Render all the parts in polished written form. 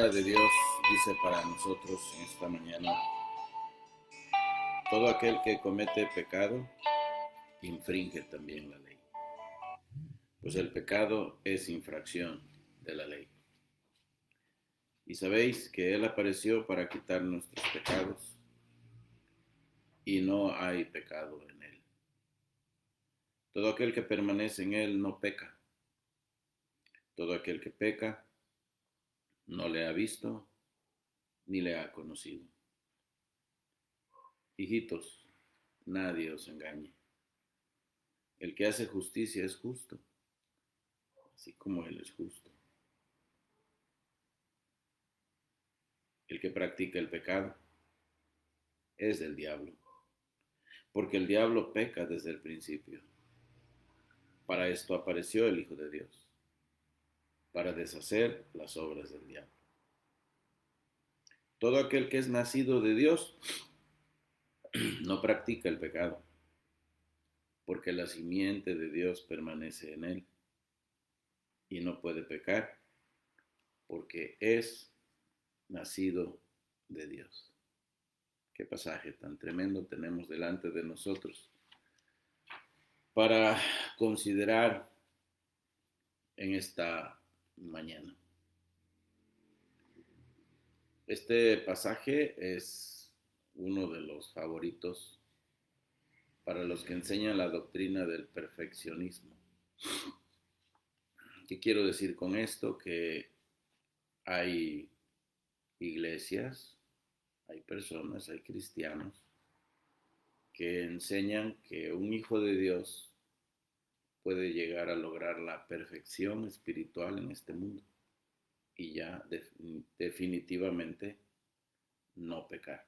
palabra de Dios dice para nosotros en esta mañana: todo aquel que comete pecado infringe también la ley, pues el pecado es infracción de la ley. Y sabéis que Él apareció para quitar nuestros pecados, y no hay pecado en Él. Todo aquel que permanece en Él no peca. Todo aquel que peca no le ha visto ni le ha conocido. Hijitos, nadie os engañe. El que hace justicia es justo, así como Él es justo. El que practica el pecado es del diablo, porque el diablo peca desde el principio. Para esto apareció el Hijo de Dios, para deshacer las obras del diablo. Todo aquel que es nacido de Dios no practica el pecado, porque la simiente de Dios permanece en él y no puede pecar, porque es nacido de Dios. Qué pasaje tan tremendo tenemos delante de nosotros para considerar en esta mañana. Este pasaje es uno de los favoritos para los que enseñan la doctrina del perfeccionismo. ¿Qué quiero decir con esto? Que hay iglesias, hay personas, hay cristianos que enseñan que un hijo de Dios puede llegar a lograr la perfección espiritual en este mundo y ya definitivamente no pecar.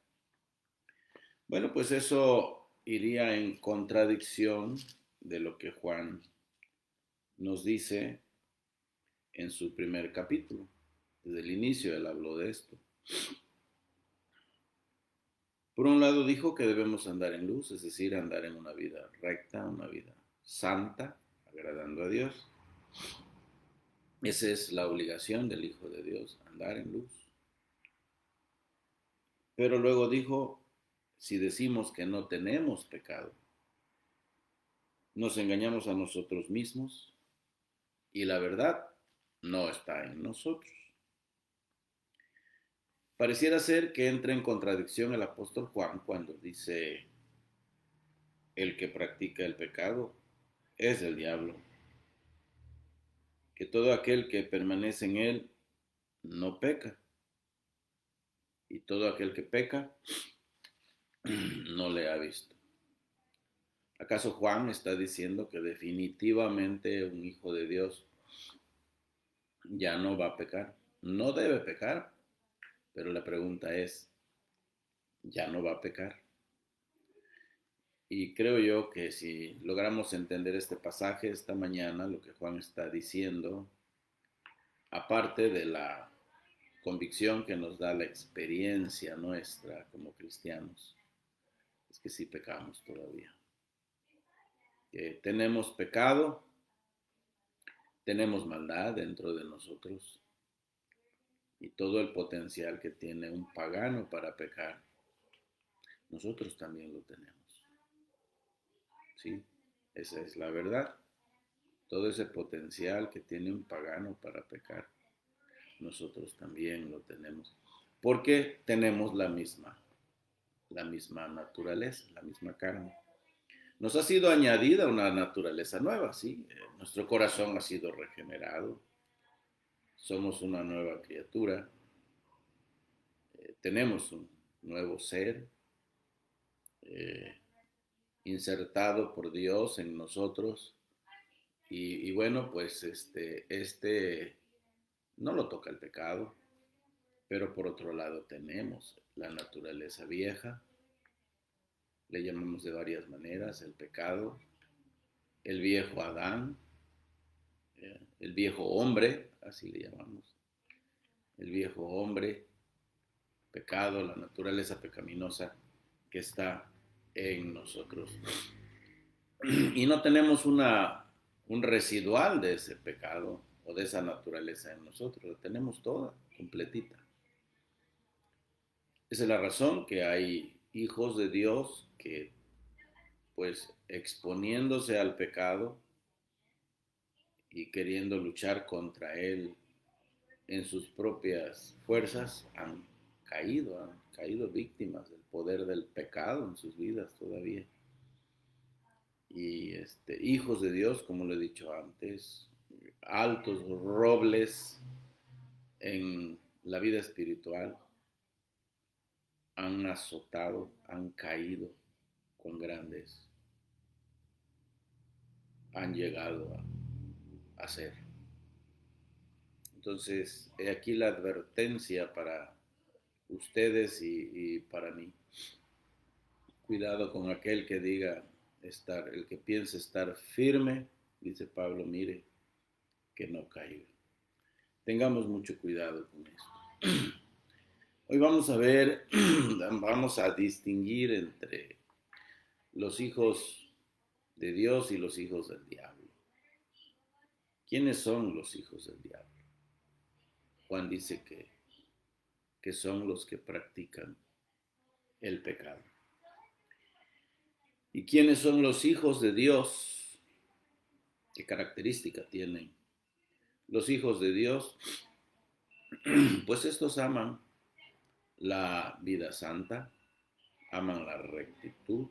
Bueno, pues eso iría en contradicción de lo que Juan nos dice en su primer capítulo. Desde el inicio él habló de esto. Por un lado dijo que debemos andar en luz, es decir, andar en una vida recta, una vida santa, agradando a Dios. Esa es la obligación del Hijo de Dios, andar en luz. Pero luego dijo, si decimos que no tenemos pecado, nos engañamos a nosotros mismos y la verdad no está en nosotros. Pareciera ser que entra en contradicción el apóstol Juan cuando dice, el que practica el pecado es el diablo, que todo aquel que permanece en él no peca, y todo aquel que peca no le ha visto. ¿Acaso Juan está diciendo que definitivamente un hijo de Dios ya no va a pecar? No debe pecar, pero la pregunta es, ¿ya no va a pecar? Y creo yo que si logramos entender este pasaje esta mañana, lo que Juan está diciendo, aparte de la convicción que nos da la experiencia nuestra como cristianos, es que sí pecamos todavía. Que tenemos pecado, tenemos maldad dentro de nosotros y todo el potencial que tiene un pagano para pecar, nosotros también lo tenemos. Sí, esa es la verdad. Todo ese potencial que tiene un pagano para pecar, nosotros también lo tenemos. Porque tenemos la misma naturaleza, la misma carne. Nos ha sido añadida una naturaleza nueva, ¿sí? Nuestro corazón ha sido regenerado. Somos una nueva criatura. Tenemos un nuevo ser insertado por Dios en nosotros. Y bueno, pues este no lo toca el pecado, pero por otro lado tenemos la naturaleza vieja, le llamamos de varias maneras, el pecado, el viejo Adán, el viejo hombre, así le llamamos, el viejo hombre, pecado, la naturaleza pecaminosa que está en nosotros. Y no tenemos un residual de ese pecado o de esa naturaleza en nosotros, la tenemos toda, completita. Esa es la razón que hay hijos de Dios que, pues, exponiéndose al pecado y queriendo luchar contra él en sus propias fuerzas, han caído víctimas del poder del pecado en sus vidas todavía. Y hijos de Dios, como lo he dicho antes, altos robles en la vida espiritual, han azotado, han caído con grandes, han llegado a ser. Entonces, he aquí la advertencia para ustedes y para mí. Cuidado con aquel que diga estar, el que piense estar firme, dice Pablo, mire que no caiga. Tengamos mucho cuidado con esto. Hoy vamos a ver, vamos a distinguir entre los hijos de Dios y los hijos del diablo. ¿Quiénes son los hijos del diablo? Juan dice que son los que practican el pecado. ¿Y quiénes son los hijos de Dios? ¿Qué característica tienen los hijos de Dios? Pues estos aman la vida santa, aman la rectitud,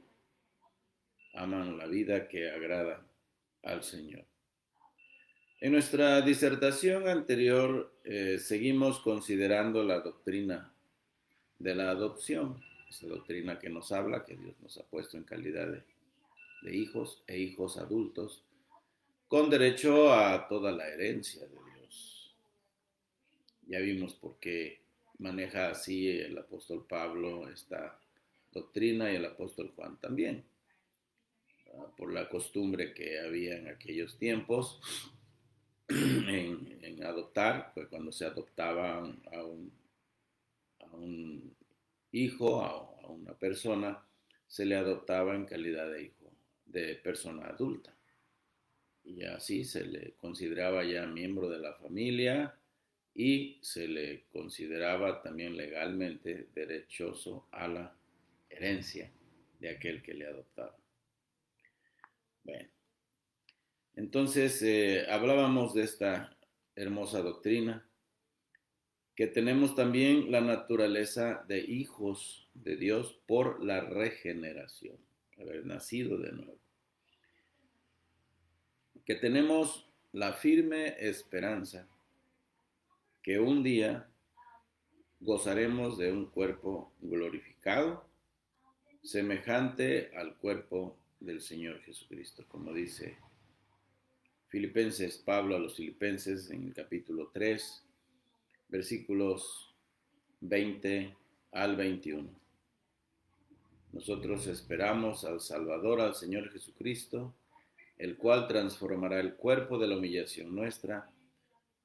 aman la vida que agrada al Señor. En nuestra disertación anterior seguimos considerando la doctrina de la adopción, esa doctrina que nos habla que Dios nos ha puesto en calidad de hijos e hijos adultos, con derecho a toda la herencia de Dios. Ya vimos por qué maneja así el apóstol Pablo esta doctrina y el apóstol Juan también, por la costumbre que había en aquellos tiempos en adoptar, fue cuando se adoptaban a un hijo, a una persona, se le adoptaba en calidad de hijo, de persona adulta. Y así se le consideraba ya miembro de la familia y se le consideraba también legalmente derechoso a la herencia de aquel que le adoptaba. Bueno, entonces hablábamos de esta hermosa doctrina, que tenemos también la naturaleza de hijos de Dios por la regeneración, haber nacido de nuevo. Que tenemos la firme esperanza que un día gozaremos de un cuerpo glorificado, semejante al cuerpo del Señor Jesucristo, como dice Filipenses, Pablo a los Filipenses en el capítulo 3, versículos 20 al 21. Nosotros esperamos al Salvador, al Señor Jesucristo, el cual transformará el cuerpo de la humillación nuestra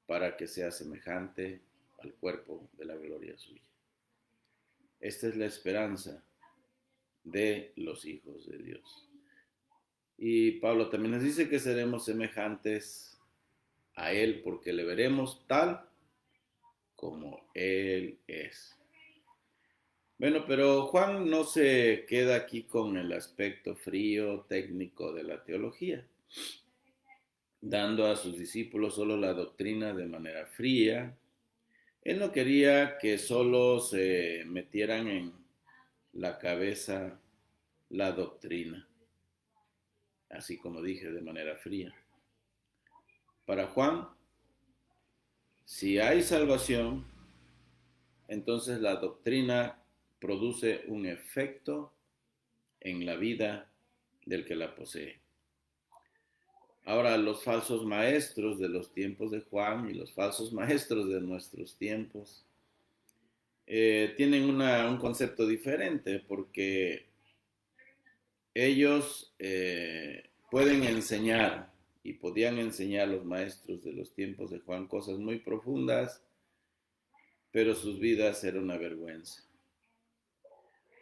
para que sea semejante al cuerpo de la gloria suya. Esta es la esperanza de los hijos de Dios. Y Pablo también nos dice que seremos semejantes a Él porque le veremos tal como Él es. Bueno, pero Juan no se queda aquí con el aspecto frío, técnico de la teología, dando a sus discípulos solo la doctrina de manera fría. Él no quería que solo se metieran en la cabeza la doctrina, así como dije, de manera fría. Para Juan, si hay salvación, entonces la doctrina produce un efecto en la vida del que la posee. Ahora, los falsos maestros de los tiempos de Juan y los falsos maestros de nuestros tiempos tienen un concepto diferente porque ellos pueden enseñar y podían enseñar a los maestros de los tiempos de Juan cosas muy profundas, pero sus vidas eran una vergüenza.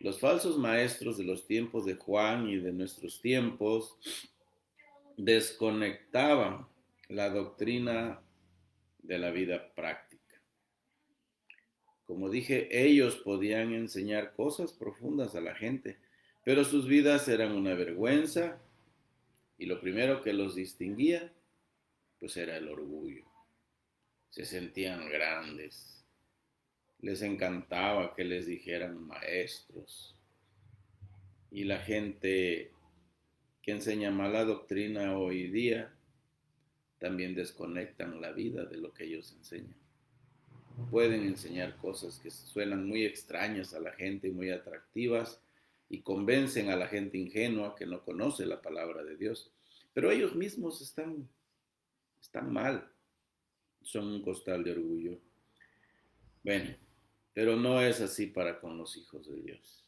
Los falsos maestros de los tiempos de Juan y de nuestros tiempos desconectaban la doctrina de la vida práctica. Como dije, ellos podían enseñar cosas profundas a la gente, pero sus vidas eran una vergüenza y lo primero que los distinguía, pues era el orgullo. Se sentían grandes, les encantaba que les dijeran maestros. Y la gente que enseña mala doctrina hoy día también desconectan la vida de lo que ellos enseñan. Pueden enseñar cosas que suenan muy extrañas a la gente y muy atractivas y convencen a la gente ingenua que no conoce la palabra de Dios. Pero ellos mismos están mal, son un costal de orgullo. Bueno, pero no es así para con los hijos de Dios.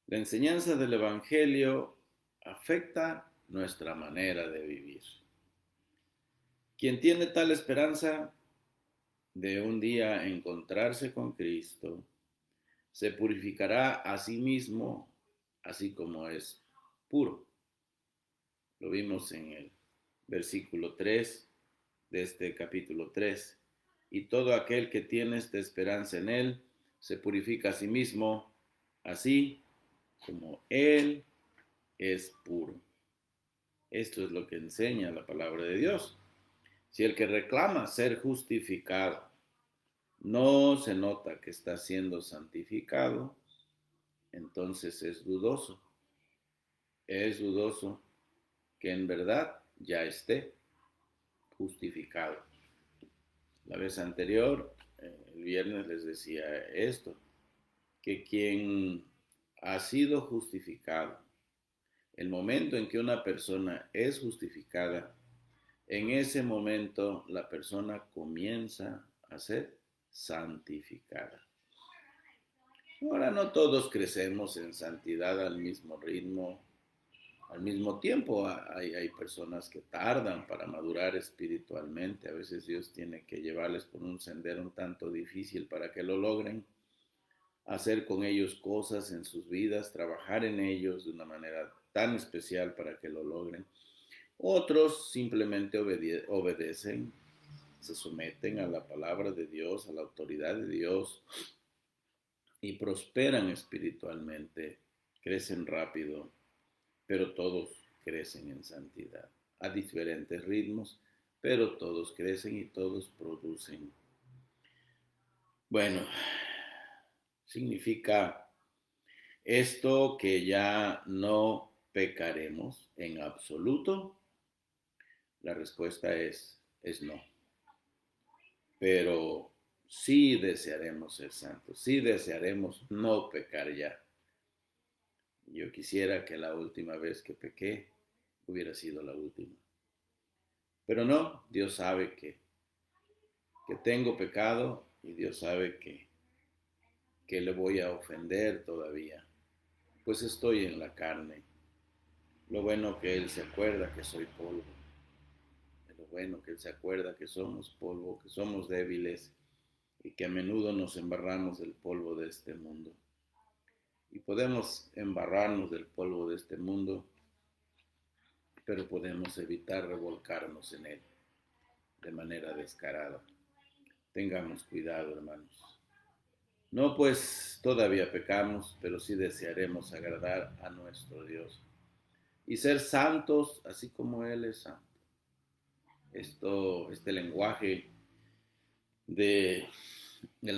La enseñanza del Evangelio afecta nuestra manera de vivir. Quien tiene tal esperanza de un día encontrarse con Cristo, se purificará a sí mismo, así como es puro. Lo vimos en el versículo 3 de este capítulo 3. Y todo aquel que tiene esta esperanza en Él, se purifica a sí mismo, así como Él es puro. Esto es lo que enseña la palabra de Dios. Si el que reclama ser justificado no se nota que está siendo santificado, entonces es dudoso. Es dudoso que en verdad ya esté justificado. La vez anterior, el viernes les decía esto, que quien ha sido justificado, el momento en que una persona es justificada, en ese momento la persona comienza a ser santificada. Ahora no todos crecemos en santidad al mismo ritmo, al mismo tiempo. Hay personas que tardan para madurar espiritualmente. A veces Dios tiene que llevarles por un sendero un tanto difícil para que lo logren. Hacer con ellos cosas en sus vidas, trabajar en ellos de una manera tan especial para que lo logren. Otros simplemente obedecen, se someten a la palabra de Dios, a la autoridad de Dios y prosperan espiritualmente, crecen rápido, pero todos crecen en santidad, a diferentes ritmos, pero todos crecen y todos producen. Bueno, significa esto que ya no pecaremos en absoluto. La respuesta es no. Pero sí desearemos ser santos, sí desearemos no pecar ya. Yo quisiera que la última vez que pequé hubiera sido la última. Pero no, Dios sabe que tengo pecado y Dios sabe que le voy a ofender todavía, pues estoy en la carne. Lo bueno que Él se acuerda que soy polvo. Lo bueno que Él se acuerda que somos polvo, que somos débiles y que a menudo nos embarramos del polvo de este mundo. Y podemos embarrarnos del polvo de este mundo, pero podemos evitar revolcarnos en él de manera descarada. Tengamos cuidado, hermanos. No, pues todavía pecamos, pero sí desearemos agradar a nuestro Dios y ser santos así como Él es santo. Este lenguaje del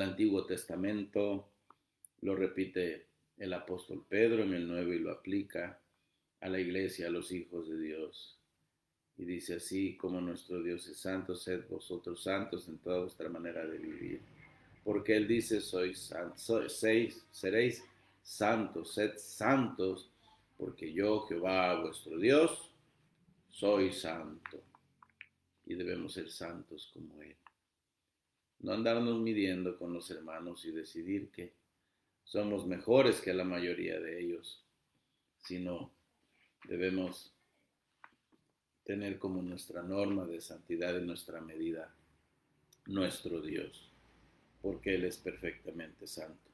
Antiguo Testamento lo repite el apóstol Pedro en el Nuevo y lo aplica a la iglesia, a los hijos de Dios. Y dice así: como nuestro Dios es santo, sed vosotros santos en toda vuestra manera de vivir. Porque Él dice: seréis santos, sed santos, porque yo, Jehová, vuestro Dios, soy santo. Y debemos ser santos como Él. No andarnos midiendo con los hermanos y decidir que somos mejores que la mayoría de ellos, sino debemos tener como nuestra norma de santidad y nuestra medida nuestro Dios, porque Él es perfectamente santo.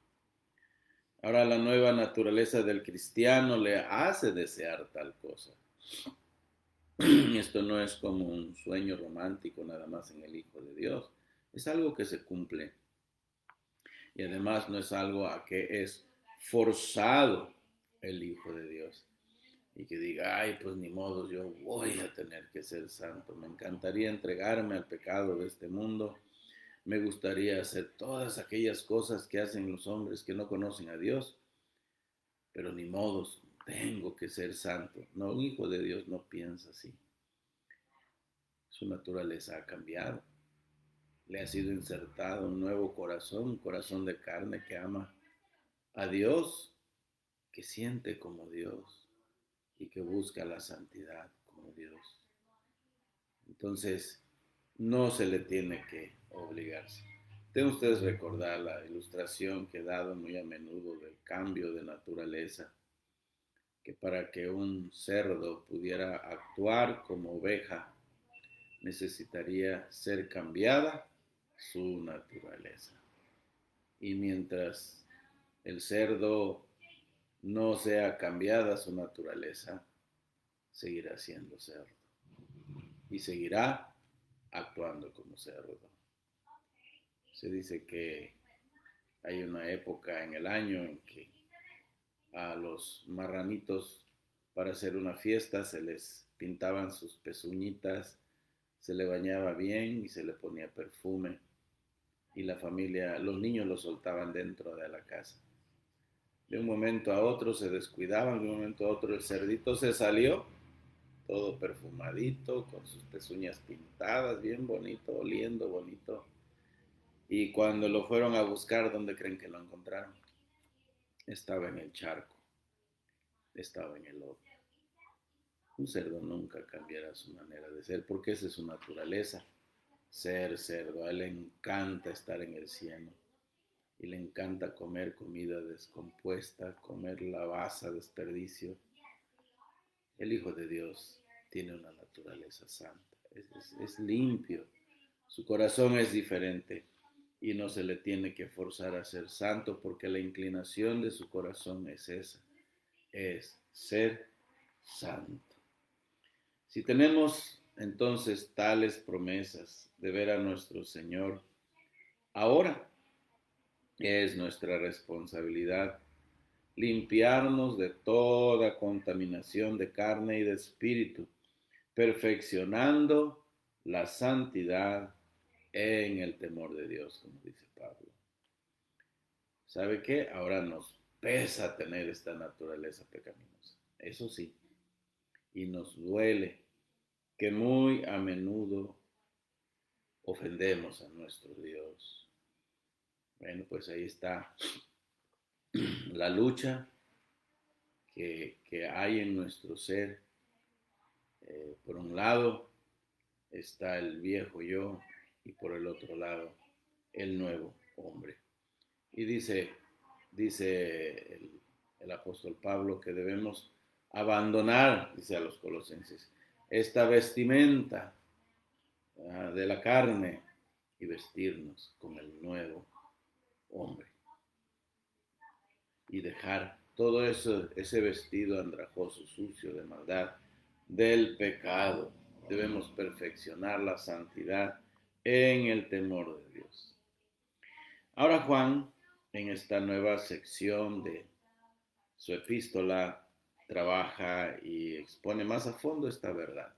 Ahora, la nueva naturaleza del cristiano le hace desear tal cosa. Esto no es como un sueño romántico nada más en el Hijo de Dios, es algo que se cumple. Y además no es algo a que es forzado el Hijo de Dios. Y que diga, ay, pues ni modo, yo voy a tener que ser santo. Me encantaría entregarme al pecado de este mundo. Me gustaría hacer todas aquellas cosas que hacen los hombres que no conocen a Dios. Pero ni modos, tengo que ser santo. No, un hijo de Dios no piensa así. Su naturaleza ha cambiado. Le ha sido insertado un nuevo corazón, un corazón de carne que ama a Dios, que siente como Dios y que busca la santidad como Dios. Entonces, no se le tiene que obligarse. Deben ustedes recordar la ilustración que he dado muy a menudo del cambio de naturaleza, que para que un cerdo pudiera actuar como oveja, necesitaría ser cambiada su naturaleza. Y mientras el cerdo no sea cambiada su naturaleza, seguirá siendo cerdo y seguirá actuando como cerdo. Se dice que hay una época en el año en que a los marranitos, para hacer una fiesta, se les pintaban sus pezuñitas, se le bañaba bien y se le ponía perfume, y la familia, los niños lo soltaban dentro de la casa. De un momento a otro se descuidaban, de un momento a otro el cerdito se salió, todo perfumadito, con sus pezuñas pintadas, bien bonito, oliendo bonito. Y cuando lo fueron a buscar, ¿dónde creen que lo encontraron? Estaba en el charco, estaba en el lodo. Un cerdo nunca cambiará su manera de ser, porque esa es su naturaleza, ser cerdo. A él le encanta estar en el cieno y le encanta comer comida descompuesta, comer la basa, desperdicio. El Hijo de Dios tiene una naturaleza santa, es limpio, su corazón es diferente y no se le tiene que forzar a ser santo porque la inclinación de su corazón es esa, es ser santo. Si tenemos entonces tales promesas de ver a nuestro Señor, ahora es nuestra responsabilidad limpiarnos de toda contaminación de carne y de espíritu, perfeccionando la santidad en el temor de Dios, como dice Pablo. ¿Sabe qué? Ahora nos pesa tener esta naturaleza pecaminosa, eso sí, y nos duele que muy a menudo ofendemos a nuestro Dios. Bueno, pues ahí está la lucha que hay en nuestro ser. Por un lado está el viejo yo y por el otro lado el nuevo hombre. Y dice el apóstol Pablo que debemos abandonar, dice a los colosenses, esta vestimenta de la carne y vestirnos con el nuevo hombre. Y dejar todo eso, ese vestido andrajoso, sucio, de maldad, del pecado. Debemos perfeccionar la santidad en el temor de Dios. Ahora Juan, en esta nueva sección de su epístola, trabaja y expone más a fondo esta verdad,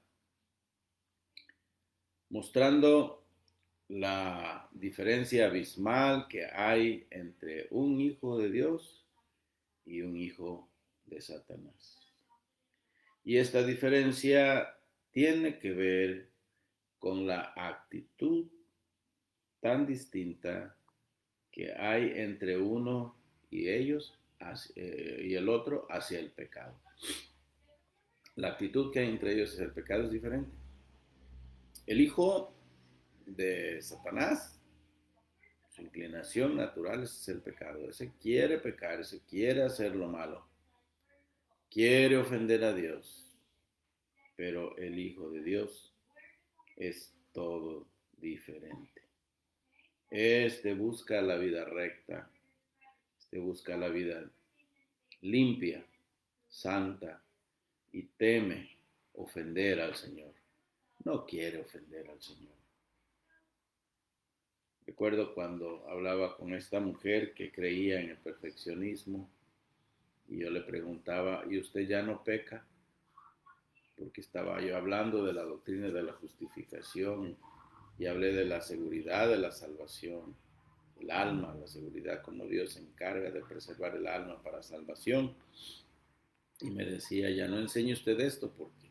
mostrando la diferencia abismal que hay entre un hijo de Dios y un hijo de Satanás. Y esta diferencia tiene que ver con la actitud tan distinta que hay entre uno y ellos y el otro hacia el pecado. La actitud que hay entre ellos hacia el pecado es diferente. El hijo de Satanás, su inclinación natural es el pecado. Ese quiere pecar, ese quiere hacer lo malo, quiere ofender a Dios. Pero el Hijo de Dios es todo diferente. Este busca la vida recta, este busca la vida limpia, santa, y teme ofender al Señor. No quiere ofender al Señor. Recuerdo cuando hablaba con esta mujer que creía en el perfeccionismo y yo le preguntaba, ¿y usted ya no peca? Porque estaba yo hablando de la doctrina de la justificación y hablé de la seguridad de la salvación, el alma, la seguridad, como Dios se encarga de preservar el alma para salvación. Y me decía, ya no enseñe usted esto porque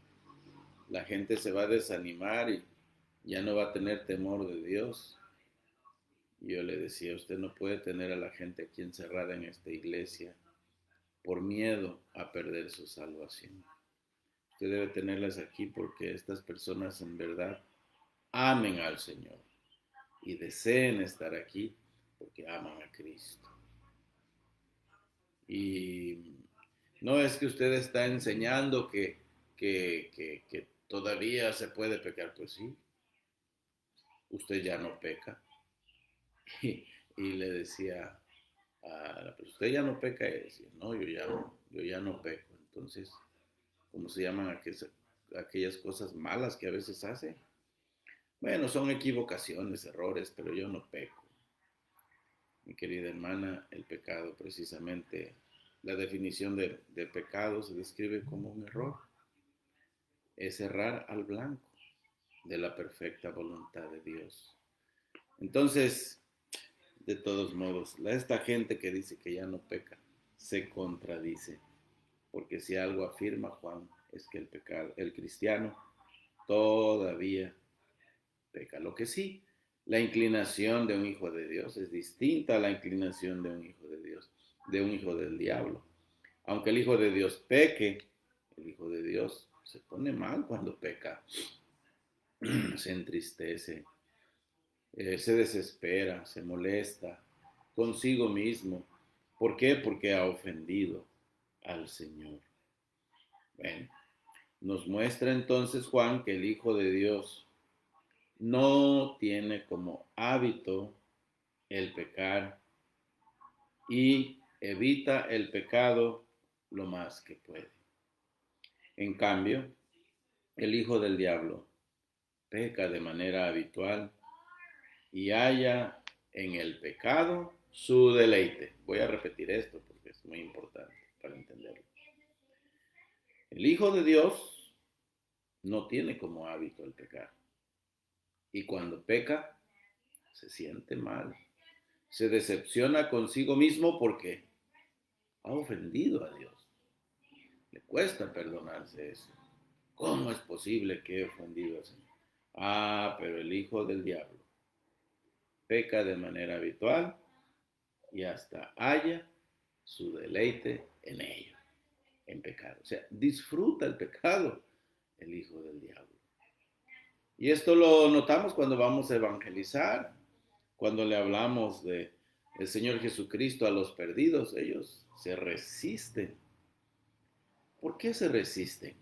la gente se va a desanimar y ya no va a tener temor de Dios. Y yo le decía, usted no puede tener a la gente aquí encerrada en esta iglesia por miedo a perder su salvación. Usted debe tenerlas aquí porque estas personas en verdad amen al Señor y deseen estar aquí porque aman a Cristo. Y no es que usted está enseñando que todavía se puede pecar, pues sí, usted ya no peca. Y le decía, pero usted ya no peca, y decía, no, yo ya no peco. Entonces, ¿cómo se llaman aquellas cosas malas que a veces hace? Bueno, son equivocaciones, errores, pero yo no peco. Mi querida hermana, el pecado precisamente, la definición de pecado se describe como un error. Es errar al blanco de la perfecta voluntad de Dios. Entonces, de todos modos, esta gente que dice que ya no peca, se contradice. Porque si algo afirma Juan es que el cristiano todavía peca. Lo que sí, la inclinación de un hijo de Dios es distinta a la inclinación de un hijo de Dios, de un hijo del diablo. Aunque el hijo de Dios peque, el hijo de Dios se pone mal cuando peca, se entristece, se desespera, se molesta consigo mismo. ¿Por qué? Porque ha ofendido al Señor. Bueno, nos muestra entonces Juan que el Hijo de Dios no tiene como hábito el pecar y evita el pecado lo más que puede. En cambio, el hijo del diablo peca de manera habitual y halla en el pecado su deleite. Voy a repetir esto porque es muy importante para entenderlo. El hijo de Dios no tiene como hábito el pecar. Y cuando peca, se siente mal. Se decepciona consigo mismo porque ha ofendido a Dios. Le cuesta perdonarse eso. ¿Cómo es posible que he ofendido al Señor? Pero el hijo del diablo peca de manera habitual y hasta halla su deleite en ello, en pecado. O sea, disfruta el pecado el hijo del diablo. Y esto lo notamos cuando vamos a evangelizar, cuando le hablamos de el Señor Jesucristo a los perdidos, ellos se resisten. ¿Por qué se resisten?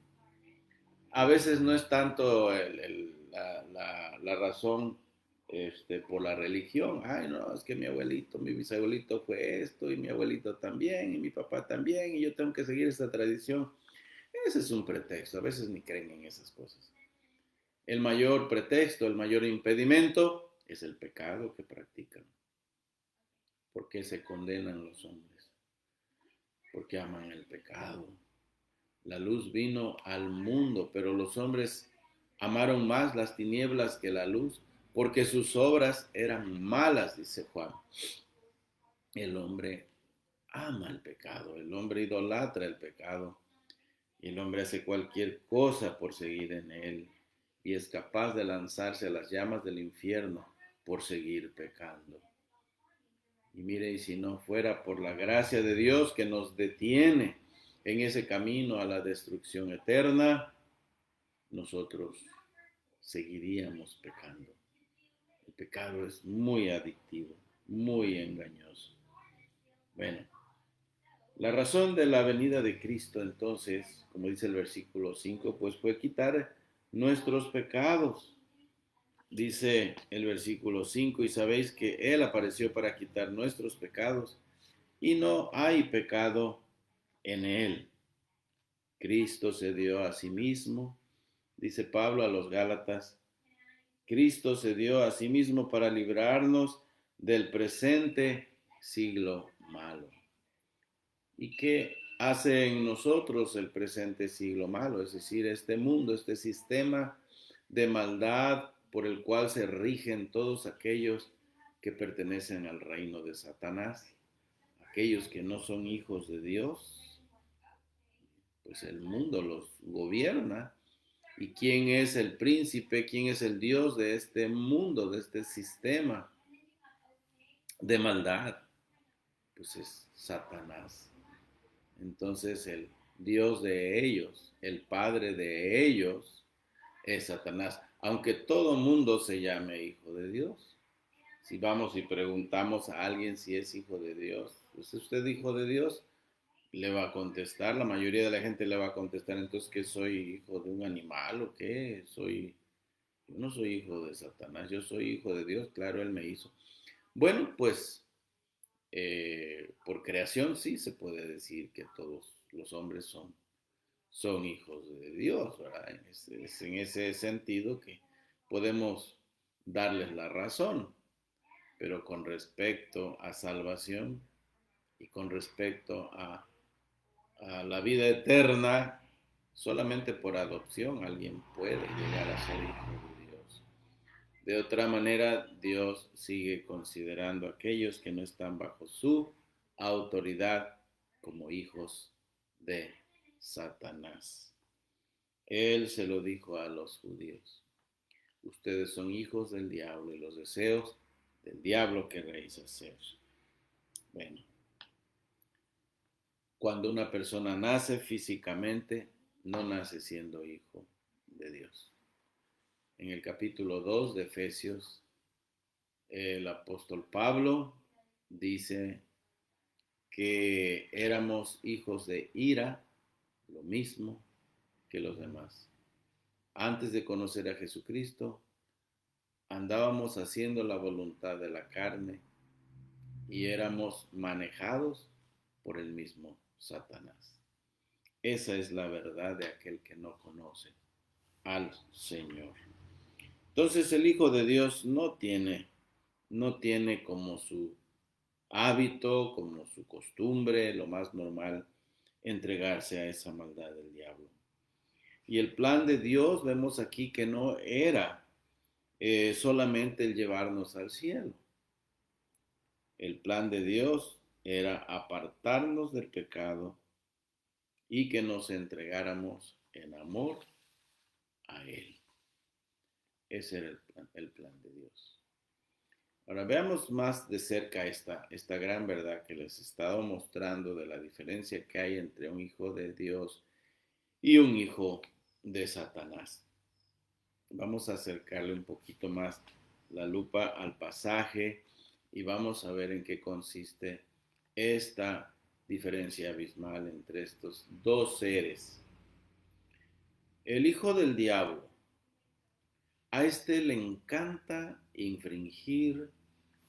A veces no es tanto la razón por la religión. Ay, no, es que mi abuelito, mi bisabuelito fue esto, y mi abuelito también, y mi papá también, y yo tengo que seguir esta tradición. Ese es un pretexto, a veces ni creen en esas cosas. El mayor pretexto, el mayor impedimento es el pecado que practican. ¿Por qué se condenan los hombres? Porque aman el pecado. La luz vino al mundo, pero los hombres amaron más las tinieblas que la luz, porque sus obras eran malas, dice Juan. El hombre ama el pecado, el hombre idolatra el pecado, y el hombre hace cualquier cosa por seguir en él, y es capaz de lanzarse a las llamas del infierno por seguir pecando. Y mire, y si no fuera por la gracia de Dios que nos detiene en ese camino a la destrucción eterna, nosotros seguiríamos pecando. El pecado es muy adictivo, muy engañoso. Bueno, la razón de la venida de Cristo entonces, como dice el versículo 5, pues fue quitar nuestros pecados. Dice el versículo 5, y sabéis que Él apareció para quitar nuestros pecados, y no hay pecado en Él. Cristo se dio a sí mismo, dice Pablo a los Gálatas, Cristo se dio a sí mismo para librarnos del presente siglo malo. ¿Y qué hace en nosotros el presente siglo malo? Es decir, este mundo, este sistema de maldad por el cual se rigen todos aquellos que pertenecen al reino de Satanás, aquellos que no son hijos de Dios, pues el mundo los gobierna. ¿Y quién es el príncipe? ¿Quién es el Dios de este mundo, de este sistema de maldad? Pues es Satanás. Entonces el Dios de ellos, el Padre de ellos, es Satanás. Aunque todo mundo se llame hijo de Dios. Si vamos y preguntamos a alguien si es hijo de Dios, ¿es usted hijo de Dios? Le va a contestar, la mayoría de la gente le va a contestar, entonces, ¿qué soy hijo de un animal o qué? Yo no soy hijo de Satanás, yo soy hijo de Dios, claro, Él me hizo. Bueno, pues por creación sí se puede decir que todos los hombres son hijos de Dios, ¿verdad? Es en ese sentido que podemos darles la razón, pero con respecto a salvación y con respecto a la vida eterna, solamente por adopción alguien puede llegar a ser hijo de Dios. De otra manera, Dios sigue considerando a aquellos que no están bajo su autoridad como hijos de Satanás. Él se lo dijo a los judíos: ustedes son hijos del diablo y los deseos del diablo queréis hacer. Bueno, cuando una persona nace físicamente, no nace siendo hijo de Dios. En el capítulo 2 de Efesios, el apóstol Pablo dice que éramos hijos de ira, lo mismo que los demás. Antes de conocer a Jesucristo, andábamos haciendo la voluntad de la carne y éramos manejados por el mismo Satanás. Esa es la verdad de aquel que no conoce al Señor. Entonces el Hijo de Dios no tiene como su hábito, como su costumbre, lo más normal, entregarse a esa maldad del diablo. Y el plan de Dios, vemos aquí que no era solamente el llevarnos al cielo. El plan de Dios era apartarnos del pecado y que nos entregáramos en amor a Él. Ese era el plan de Dios. Ahora veamos más de cerca esta gran verdad que les he estado mostrando de la diferencia que hay entre un hijo de Dios y un hijo de Satanás. Vamos a acercarle un poquito más la lupa al pasaje y vamos a ver en qué consiste esta diferencia abismal entre estos dos seres. El hijo del diablo, a este le encanta infringir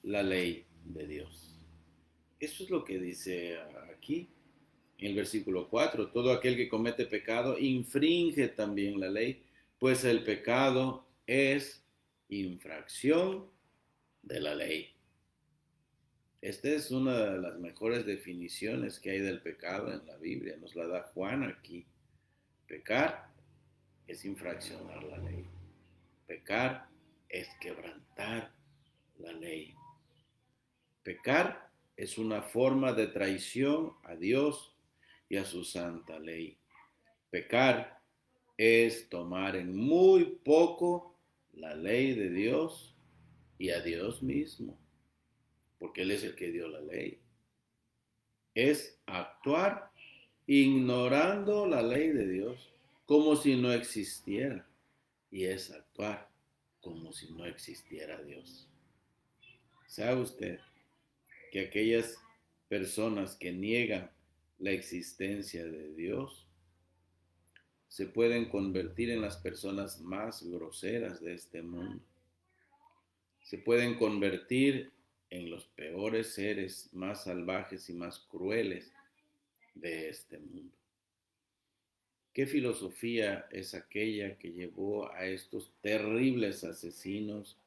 la ley de Dios. Eso es lo que dice aquí en el versículo 4. Todo aquel que comete pecado infringe también la ley, pues el pecado es infracción de la ley. Esta es una de las mejores definiciones que hay del pecado en la Biblia. Nos la da Juan aquí. Pecar es infraccionar la ley. Pecar es quebrantar la ley. Pecar es una forma de traición a Dios y a su santa ley. Pecar es tomar en muy poco la ley de Dios y a Dios mismo, porque Él es el que dio la ley. Es actuar ignorando la ley de Dios como si no existiera, y es actuar como si no existiera Dios. ¿Sabe usted que aquellas personas que niegan la existencia de Dios se pueden convertir en las personas más groseras de este mundo? Se pueden convertir en los peores seres, más salvajes y más crueles de este mundo. ¿Qué filosofía es aquella que llevó a estos terribles asesinos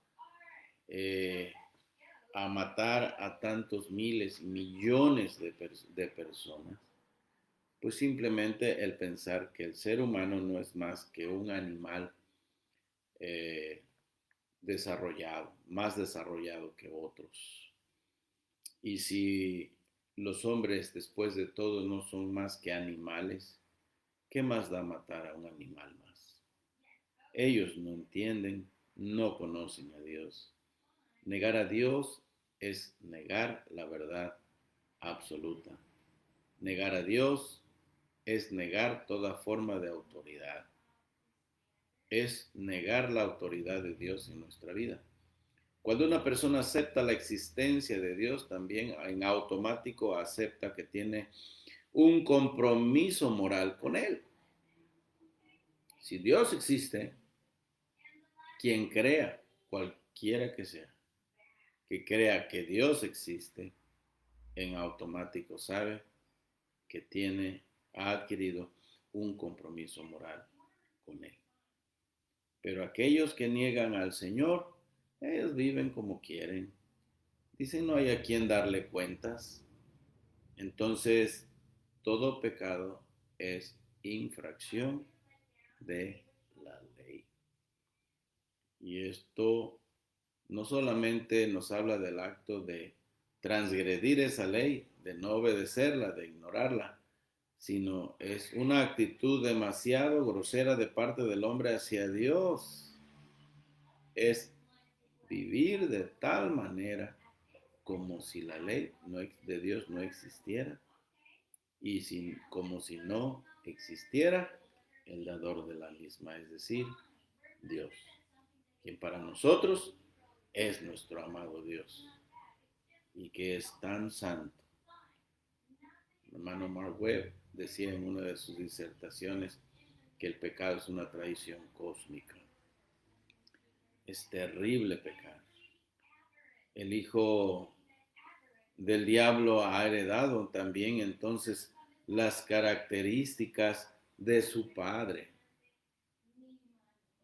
a matar a tantos miles y millones de personas, pues simplemente el pensar que el ser humano no es más que un animal eh, desarrollado, más desarrollado que otros. Y si los hombres después de todo no son más que animales, ¿qué más da matar a un animal más? Ellos no entienden, no conocen a Dios. Negar a Dios es negar la verdad absoluta. Negar a Dios es negar toda forma de autoridad. Es negar la autoridad de Dios en nuestra vida. Cuando una persona acepta la existencia de Dios, también en automático acepta que tiene un compromiso moral con Él. Si Dios existe, quien crea, cualquiera que sea, que crea que Dios existe, en automático sabe que ha adquirido un compromiso moral con Él. Pero aquellos que niegan al Señor, ellos viven como quieren. Dicen no hay a quien darle cuentas. Entonces, todo pecado es infracción de la ley. Y esto no solamente nos habla del acto de transgredir esa ley, de no obedecerla, de ignorarla, sino es una actitud demasiado grosera de parte del hombre hacia Dios. Es vivir de tal manera como si la ley de Dios no existiera y como si no existiera el dador de la misma, es decir, Dios, quien para nosotros es nuestro amado Dios y que es tan santo. El hermano Mark Webb decía en una de sus disertaciones que el pecado es una traición cósmica. Es terrible pecar. El hijo del diablo ha heredado también entonces las características de su padre.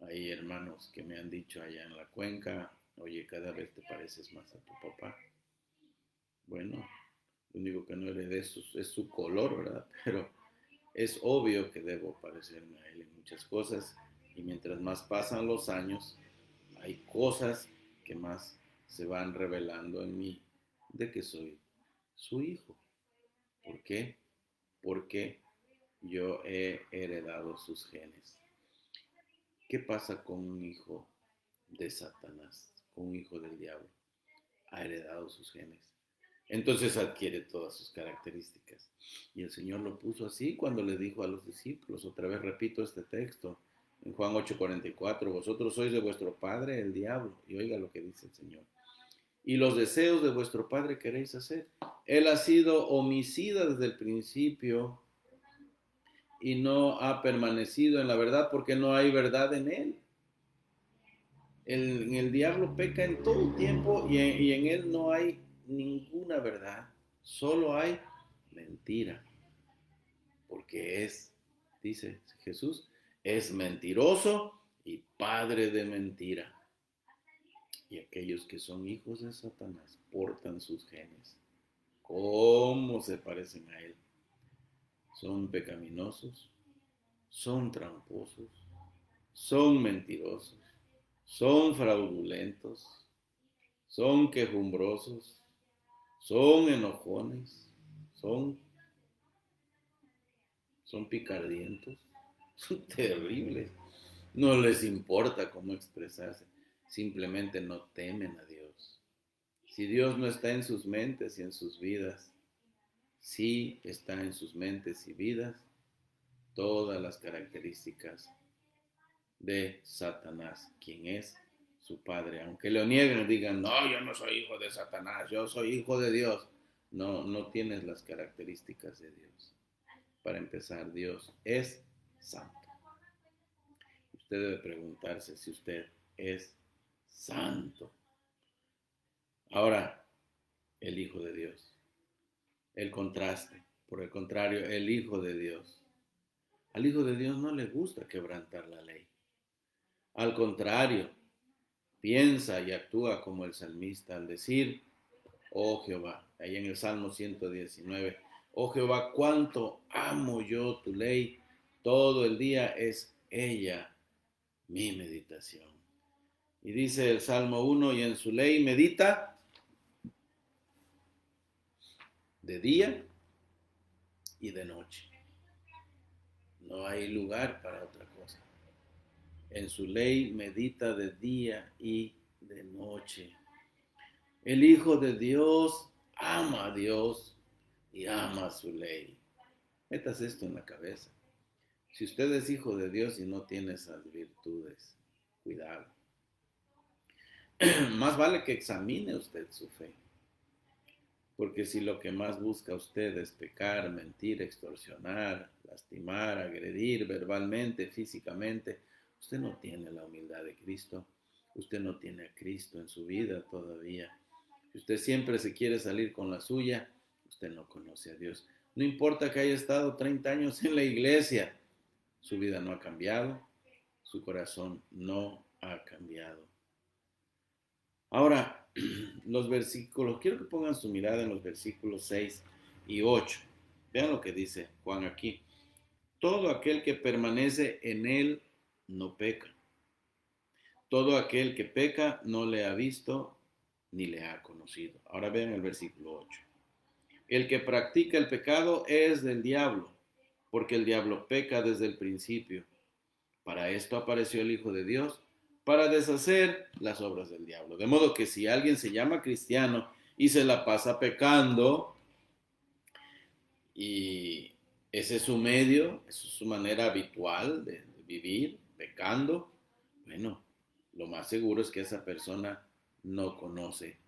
Hay hermanos que me han dicho allá en la cuenca, oye, cada vez te pareces más a tu papá. Bueno, lo único que no heredé es su color, ¿verdad? Pero es obvio que debo parecerme a él en muchas cosas y mientras más pasan los años, hay cosas que más se van revelando en mí de que soy su hijo. ¿Por qué? Porque yo he heredado sus genes. ¿Qué pasa con un hijo de Satanás, con un hijo del diablo? Ha heredado sus genes. Entonces adquiere todas sus características. Y el Señor lo puso así cuando le dijo a los discípulos, otra vez repito este texto, en Juan 8:44, vosotros sois de vuestro padre el diablo. Y oiga lo que dice el Señor. Y los deseos de vuestro padre queréis hacer. Él ha sido homicida desde el principio y no ha permanecido en la verdad porque no hay verdad en él. El diablo peca en todo tiempo y en él no hay ninguna verdad, solo hay mentira, porque dice Jesús, es mentiroso y padre de mentira. Y aquellos que son hijos de Satanás portan sus genes. ¿Cómo se parecen a él? Son pecaminosos, son tramposos, son mentirosos, son fraudulentos, son quejumbrosos, son enojones, son, son picardientos, son terribles. No les importa cómo expresarse, simplemente no temen a Dios. Si Dios no está en sus mentes y en sus vidas, sí está en sus mentes y vidas todas las características de Satanás, quien es su padre. Aunque lo nieguen, digan, no, yo no soy hijo de Satanás, yo soy hijo de Dios. No, no tienes las características de Dios. Para empezar, Dios es santo. Usted debe preguntarse si usted es santo. Ahora, el Hijo de Dios. El contraste. Por el contrario, el Hijo de Dios. Al Hijo de Dios no le gusta quebrantar la ley. Al contrario, piensa y actúa como el salmista al decir, Oh Jehová, ahí en el Salmo 119, oh Jehová, cuánto amo yo tu ley, todo el día es ella mi meditación. Y dice el Salmo 1, y en su ley medita de día y de noche. No hay lugar para otra cosa. En su ley medita de día y de noche. El Hijo de Dios ama a Dios y ama su ley. Metas esto en la cabeza. Si usted es hijo de Dios y no tiene esas virtudes, cuidado. Más vale que examine usted su fe. Porque si lo que más busca usted es pecar, mentir, extorsionar, lastimar, agredir verbalmente, físicamente, usted no tiene la humildad de Cristo. Usted no tiene a Cristo en su vida todavía. Si usted siempre se quiere salir con la suya, usted no conoce a Dios. No importa que haya estado 30 años en la iglesia, su vida no ha cambiado, su corazón no ha cambiado. Ahora, los versículos, quiero que pongan su mirada en los versículos 6 y 8. Vean lo que dice Juan aquí. Todo aquel que permanece en él no peca. Todo aquel que peca no le ha visto ni le ha conocido. Ahora vean el versículo 8. El que practica el pecado es del diablo, porque el diablo peca desde el principio. Para esto apareció el Hijo de Dios, para deshacer las obras del diablo. De modo que si alguien se llama cristiano y se la pasa pecando, y ese es su medio, esa es su manera habitual de vivir, pecando, bueno, lo más seguro es que esa persona no conoce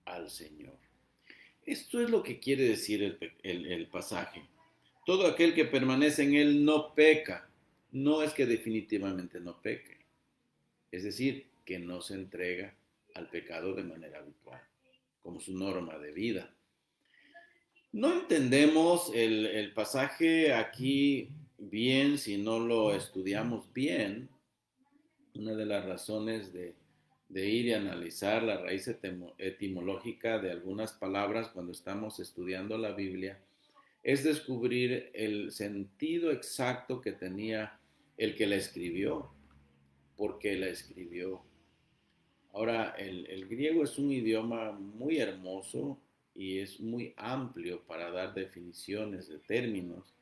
al Señor. Esto es lo que quiere decir el pasaje. Todo aquel que permanece en él no peca. No es que definitivamente no peque. Es decir, que no se entrega al pecado de manera habitual, como su norma de vida. No entendemos el pasaje aquí bien si no lo estudiamos bien. Una de las razones de ir y analizar la raíz etimológica de algunas palabras cuando estamos estudiando la Biblia es descubrir el sentido exacto que tenía el que la escribió, por qué la escribió. Ahora, el griego es un idioma muy hermoso y es muy amplio para dar definiciones de términos,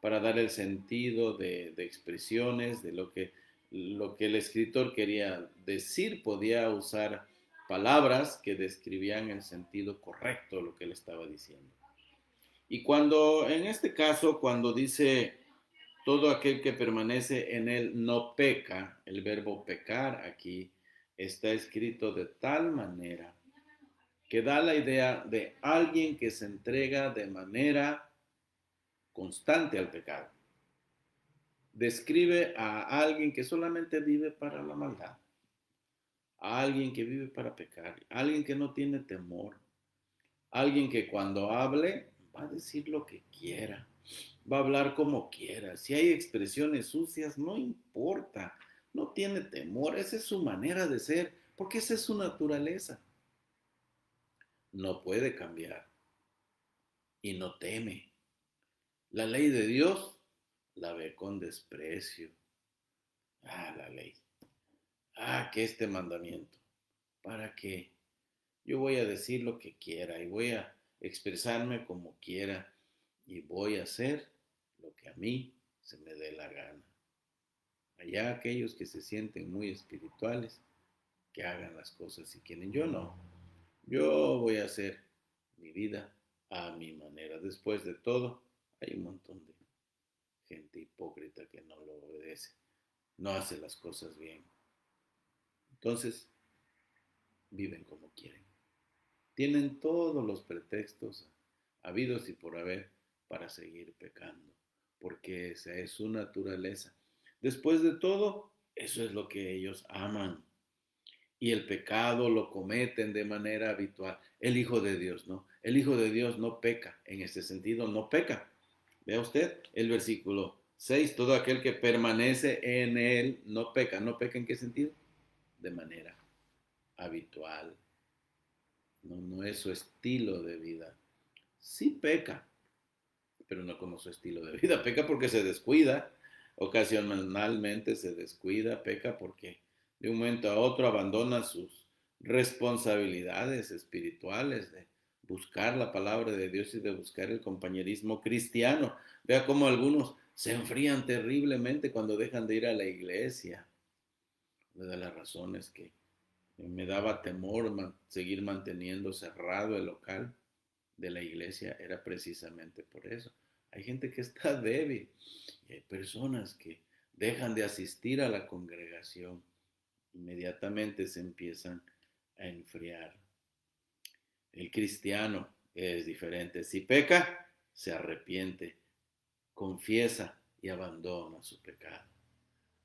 para dar el sentido de expresiones, de lo que el escritor quería decir. Podía usar palabras que describían el sentido correcto de lo que él estaba diciendo. Y cuando, en este caso, cuando dice todo aquel que permanece en él no peca, el verbo pecar aquí está escrito de tal manera que da la idea de alguien que se entrega de manera constante al pecado. Describe a alguien que solamente vive para la maldad, a alguien que vive para pecar, a alguien que no tiene temor, a alguien que cuando hable va a decir lo que quiera, va a hablar como quiera. Si hay expresiones sucias, no importa, no tiene temor, esa es su manera de ser, porque esa es su naturaleza. No puede cambiar y no teme. La ley de Dios la ve con desprecio. Ah, la ley. Ah, que este mandamiento. ¿Para qué? Yo voy a decir lo que quiera y voy a expresarme como quiera y voy a hacer lo que a mí se me dé la gana. Allá aquellos que se sienten muy espirituales, que hagan las cosas si quieren. Yo no. Yo voy a hacer mi vida a mi manera. Después de todo, hay un montón de gente hipócrita que no lo obedece, no hace las cosas bien. Entonces, viven como quieren. Tienen todos los pretextos habidos y por haber para seguir pecando, porque esa es su naturaleza. Después de todo, eso es lo que ellos aman. Y el pecado lo cometen de manera habitual. El Hijo de Dios, ¿no? El Hijo de Dios no peca, en ese sentido no peca. Vea usted el versículo 6, todo aquel que permanece en él no peca. ¿No peca en qué sentido? De manera habitual. no es su estilo de vida. Sí peca, pero no como su estilo de vida. Peca porque se descuida, ocasionalmente se descuida, peca porque de un momento a otro abandona sus responsabilidades espirituales de buscar la palabra de Dios y de buscar el compañerismo cristiano. Vea cómo algunos se enfrían terriblemente cuando dejan de ir a la iglesia. Una de las razones que me daba temor seguir manteniendo cerrado el local de la iglesia era precisamente por eso. Hay gente que está débil y hay personas que dejan de asistir a la congregación, inmediatamente se empiezan a enfriar. El cristiano es diferente. Si peca, se arrepiente, confiesa y abandona su pecado.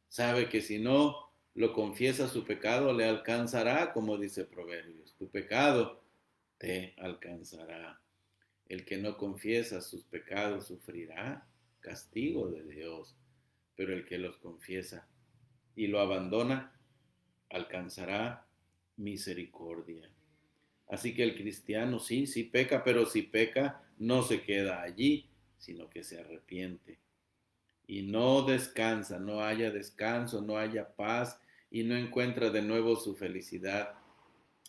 Sabe que si no lo confiesa su pecado, le alcanzará, como dice Proverbios. Tu pecado te alcanzará. El que no confiesa sus pecados sufrirá castigo de Dios, pero el que los confiesa y lo abandona alcanzará misericordia. Así que el cristiano sí peca, pero si peca no se queda allí, sino que se arrepiente y no descansa, no haya descanso, no haya paz y no encuentra de nuevo su felicidad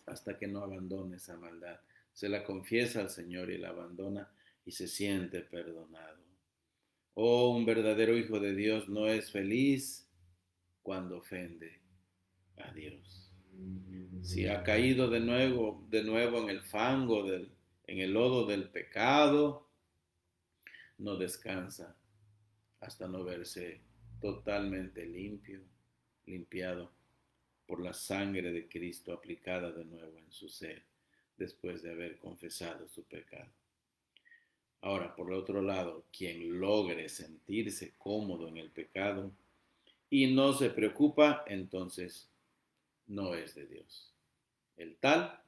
hasta que no abandone esa maldad. Se la confiesa al Señor y la abandona y se siente perdonado. Oh, un verdadero hijo de Dios no es feliz cuando ofende a Dios. Si ha caído de nuevo en el fango, en el lodo del pecado, no descansa hasta no verse totalmente limpio, limpiado por la sangre de Cristo aplicada de nuevo en su ser después de haber confesado su pecado. Ahora, por el otro lado, quien logre sentirse cómodo en el pecado y no se preocupa, entonces no es de Dios. El tal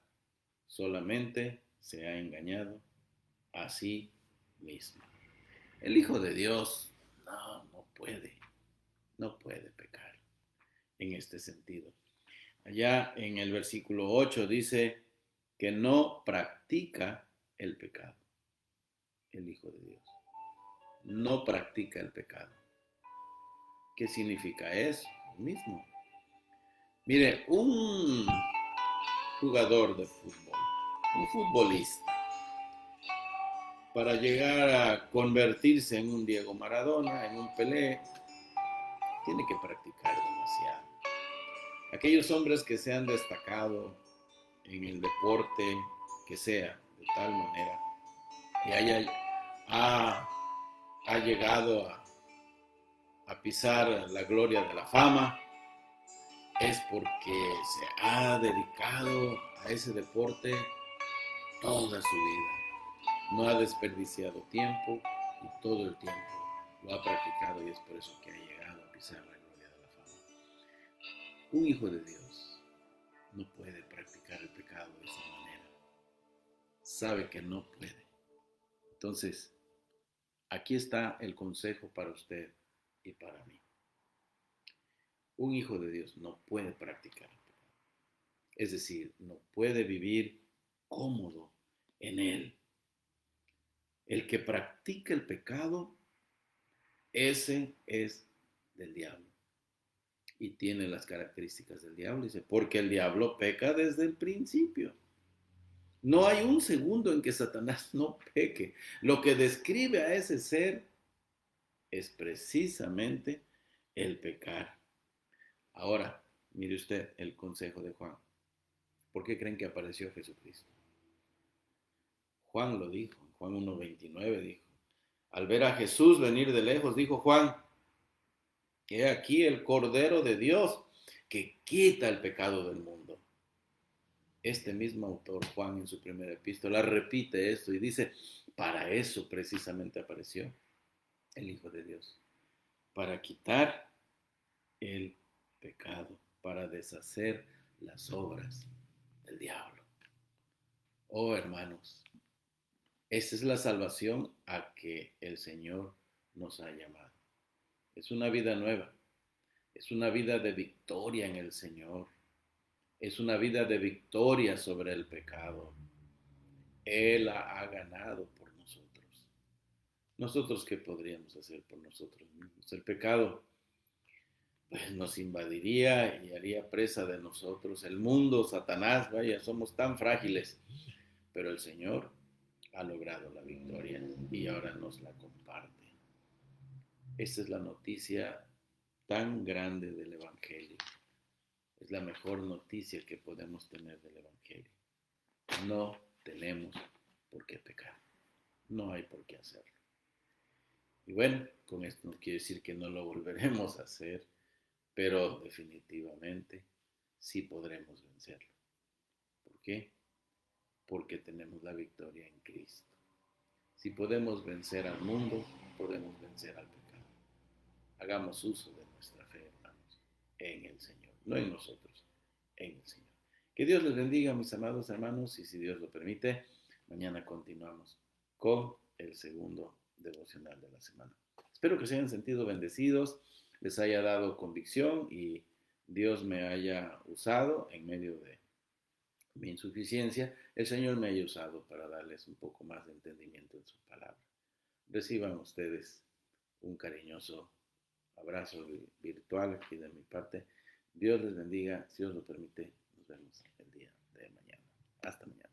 solamente se ha engañado a sí mismo. El Hijo de Dios no puede pecar en este sentido. Allá en el versículo 8 dice que no practica el pecado, el Hijo de Dios. No practica el pecado. ¿Qué significa eso? Mismo. Mire, un jugador de fútbol, un futbolista, para llegar a convertirse en un Diego Maradona, en un Pelé, tiene que practicar demasiado. Aquellos hombres que se han destacado en el deporte que sea, de tal manera que ha llegado a pisar la gloria de la fama, es porque se ha dedicado a ese deporte toda su vida. No ha desperdiciado tiempo y todo el tiempo lo ha practicado y es por eso que ha llegado a pisar la gloria de la fama. Un hijo de Dios no puede practicar el pecado de esa manera. Sabe que no puede. Entonces, aquí está el consejo para usted y para mí. Un hijo de Dios no puede practicar el pecado. Es decir, no puede vivir cómodo en él. El que practica el pecado, ese es del diablo. Y tiene las características del diablo. Dice, porque el diablo peca desde el principio. No hay un segundo en que Satanás no peque. Lo que describe a ese ser es precisamente el pecar. Ahora, mire usted el consejo de Juan. ¿Por qué creen que apareció Jesucristo? Juan lo dijo, Juan 1:29 dijo. Al ver a Jesús venir de lejos, dijo Juan, he aquí el Cordero de Dios que quita el pecado del mundo. Este mismo autor, Juan, en su primera epístola, repite esto y dice, para eso precisamente apareció el Hijo de Dios, para quitar el pecado, para deshacer las obras del diablo. Oh, hermanos, esa es la salvación a que el Señor nos ha llamado. Es una vida nueva, es una vida de victoria en el Señor. Es una vida de victoria sobre el pecado. Él ha ganado por nosotros. ¿Nosotros qué podríamos hacer por nosotros mismos? El pecado pues, nos invadiría y haría presa de nosotros. El mundo, Satanás, vaya, somos tan frágiles. Pero el Señor ha logrado la victoria y ahora nos la comparte. Esta es la noticia tan grande del Evangelio. Es la mejor noticia que podemos tener del Evangelio. No tenemos por qué pecar. No hay por qué hacerlo. Y bueno, con esto no quiere decir que no lo volveremos a hacer, pero definitivamente sí podremos vencerlo. ¿Por qué? Porque tenemos la victoria en Cristo. Si podemos vencer al mundo, podemos vencer al pecado. Hagamos uso de nuestra fe, hermanos, en el Señor, no en nosotros, en el Señor. Que Dios les bendiga, mis amados hermanos, y si Dios lo permite, mañana continuamos con el segundo devocional de la semana. Espero que se hayan sentido bendecidos, les haya dado convicción y Dios me haya usado en medio de mi insuficiencia, el Señor me haya usado para darles un poco más de entendimiento en su palabra. Reciban ustedes un cariñoso abrazo virtual aquí de mi parte. Dios les bendiga. Si Dios lo permite, nos vemos el día de mañana. Hasta mañana.